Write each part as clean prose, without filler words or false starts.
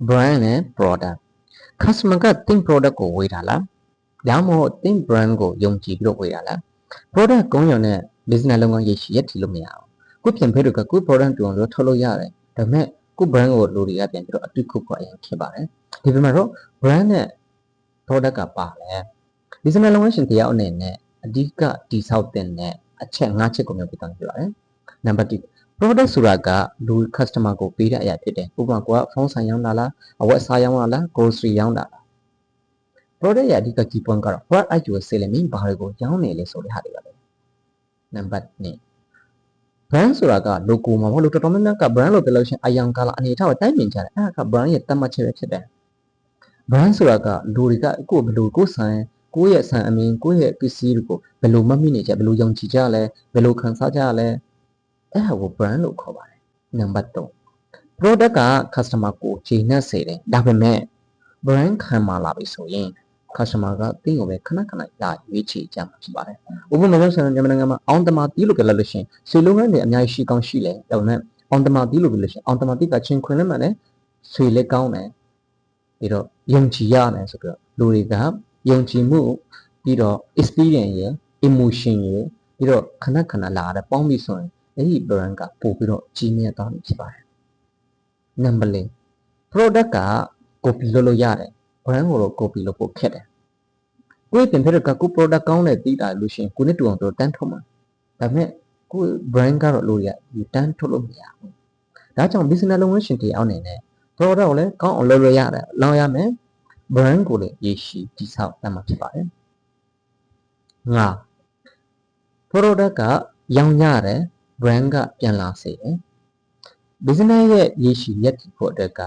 brand နဲ့ product customer က think product ကိုဝေးတာလားဒါမှမဟုတ် think brand ကိုယုံကြည်ပြီးတော့ဝေးတာလား product ကုန်းရုံနဲ့ business လုပ်ငန်းရရှိရက်ထီလို့မရဘူးကိုပြင်ဖက်တွေကကို product တူအောင်လို့ထုတ်လို့ရတယ်ဒါပေမဲ့ကို brand ကိုလူတွေကပြန်ပြီးတော့အတူခုဖို့အရင်ဖြစ်ပါတယ်ဒီပေမဲ့တော့ brand နဲ့ product ကပါလဲ business လုပ်ငန်းရှင်တရားအနေနဲ့အဓိကတိဆောက်တဲ့အချက်၅ချက်ကိုမျိုးပြတောင်းပြပါတယ်နံပါတ်1 product ဆိုတာကလူ customer ကိုပေးတဲ့အရာဖြစ်တယ်ဥပမာကိုကဖုန်းဆိုင်ရောင်းတာလားအဝတ်အစားရောင်းတာလား grocery ရောင်းတာလား product ရဲ့အဓိက key point ကတော့ what are you selling မင်းဘာတွေကိုရောင်းနေလဲဆိုတဲ့ဟာတွေပါပဲနံပါတ်2 brand ဆိုတာက logo မှာမဟုတ်လို့တော်တော်များများက brand လို့ပြောလို့ရှိရင်အယံကာလာအနေထားကိုတိုင်းမြင်ကြတယ်အဲ့ဒါက brand ရဲ့သတ်မှတ်ချက်ပဲဖြစ်တယ် brand ဆိုတာကလူတွေကကိုယ်ဘယ်လိုကိုယ်ဆိုင်ကိုယ့်ရဲ့ဆန်အမင်းကိုယ့်ရဲ့ပစ္စည်းတွေကိုဘယ်လိုမှတ်မိနေကြဘယ်လိုယုံကြည်ကြလဲဘယ်လိုခံစားကြရလဲအဲ့ဒါကို brand လို့ခေါ်ပါတယ်နံပါတ်3 product က customer ကိုချိန်နဲ့စေတယ်ဒါပေမဲ့ brand ခံมาလာပြီဆိုရင် customer ကတင်းကိုပဲခဏခဏလာရွေးချယ်ကြမှာဖြစ်ပါတယ်ဥပမာပြောဆိုရင်မြန်မာနိုင်ငံမှာအောင်တမာတီးလို့ပြောလို့ရှိရင်ဆွေလုံးနဲ့အများကြီးရှိကောင်းရှိတယ်ဒါပေမဲ့အောင်တမာတီးလို့ပြောလို့ရှိရင်အောင်တမာတီးကချင်းခွင်နဲ့မှလည်းဆွေလက်ကောင်းတယ်ပြီးတော့ယုံကြည်ရမယ်ဆိုပြီးတော့လူတွေကယုံကြည်မှုပြီးတော့ experience ရယ် emotion ရယ်ပြီးတော့ခဏခဏလာတယ်ပေါင်းပြီးဆိုရင်အဲ့ဒီ brand ကပို့ပြီးတော့ကြီးမြတ်သွားပြီဖြစ်ပါတယ်နံပါတ်4 product က copy လုပ်လို့ရတယ် brand ကိုတော့ copy လုပ်ဖို့ခက်တယ်ကိုယ့်ပြင်ဖက်ကကို product ကောင်းတယ်သိတာလို့ရှိရင်ကိုနဲ့တူအောင်တော့တန်းထုတ်မှာဒါပေမဲ့ကို brand ကတော့လူတွေကတန်းထုတ်လို့မရဘူးဒါကြောင့် business လုပ်ငန်းရှင်တွေအောင်နေနဲ့ product ကိုလည်းကောင်းအောင်လုပ်လို့ရတယ်လောက်ရမယ် brand ကိုလည်းရရှိတည်ဆောက်တတ်မှာဖြစ်ပါတယ်ငါ product ကရောင်းရတယ် brand ကပြန်လာစေတယ် business ရဲ့ရရှိရက်တည်ဖို့အတွက်က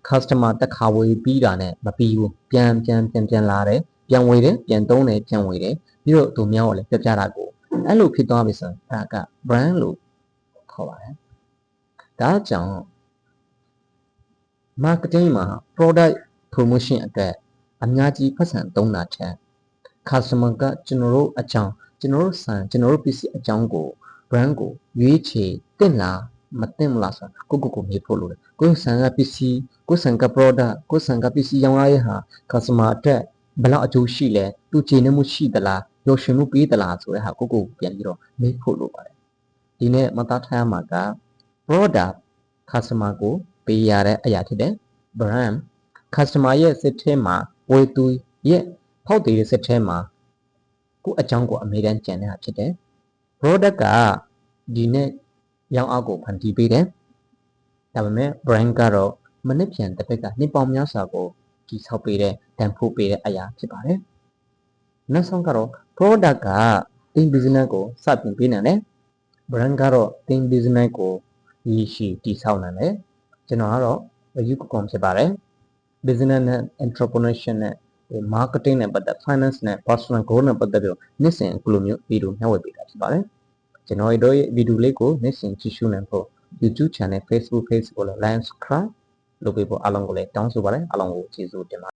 customer တစ်ခါဝေပြီးတာနဲ့မပြီးဘူးပြန်လာတယ်ပြန်ဝေတယ်ပြန်သုံးတယ်ပြန်ဝေတယ်ပြီးတော့သူများကိုလည်းပြပြတာကိုအဲ့လိုဖြစ်သွားပြီဆိုရင်အဲ့ဒါက brand လို့ခေါ်ပါတယ်ဒါကြောင့် marketing မှာ product promotion အတွက်အများကြီးဖတ်ဆံသုံးတာထက် customer ကကျွန်တော်တို့အကြောင်းကျွန်တော်တို့ဆန်ကျွန်တော်တို့ပစ္စည်းအကြောင်းကို brand ကိုရွေးချယ်တင်လားမတင်ဘူးလားဆိုတော့ကိုမေးဖို့လိုတယ်ကိုဆန်ကပစ္စည်းကိုဆန်က product ကိုဆန်ကပစ္စည်းရောင်းရတဲ့ဟာ customer အတွက်ဘယ်လောက်အကျိုးရှိလဲသူကျေနပ်မှုရှိသလားပျော်ရွှင်မှုပေးသလားဆိုတဲ့ဟာကိုပြန်ပြီးတော့မေးဖို့လိုပါတယ်ဒီနေ့မသားထားမှာက product customer ကိုပေးရတဲ့အရာဖြစ်တယ် brand customer ရဲ့စိတ်ထဲမှာဝေသူရဲ့ဖောက်တည်တဲ့စိတ်ထဲမှာကိုအကြောင်းကိုအမြဲတမ်းကြံနေတာဖြစ်တယ် product ကဒီနေ့ရောင်းအောက်ကိုဖန်တီးပေးတယ်ဒါပေမဲ့ brand ကတော့မနစ်ပြန်တစ်ဖက်ကနှစ်ပေါင်းများစွာကိုတည်ဆောက်ပေးတဲ့တန်ဖိုးပေးတဲ့အရာဖြစ်ပါတယ်နောက်ဆုံးကတော့ product က team business ကိုစတင်ပေးနိုင်တယ် brand ကတော့ team business ကိုရရှိတည်ဆောက်နိုင်တယ်ကျွန်တော်ကတော့ယူကွန်ဖြစ်ပါတယ် business နဲ့ entrepreneurship နဲ့ marketing နဲ့ပတ်သက် finance နဲ့ personal goal နဲ့ပတ်သက်ပြီးနေ့စဉ်အခုလိုမျိုးဗီဒီယိုမျှဝေပေးတာဖြစ်ပါတယ်ကျွန်တော်တို့ရဲ့ဗီဒီယိုလေးကိုနေ့စဉ်ကြည့်ရှုနိုင်ဖို့ YouTube channel Facebook page ကိုလည်း like subscribe လုပ်ပေးဖို့အားလုံးကိုလည်းတောင်းဆိုပါတယ်အားလုံးကိုကျေးဇူးတင်ပါ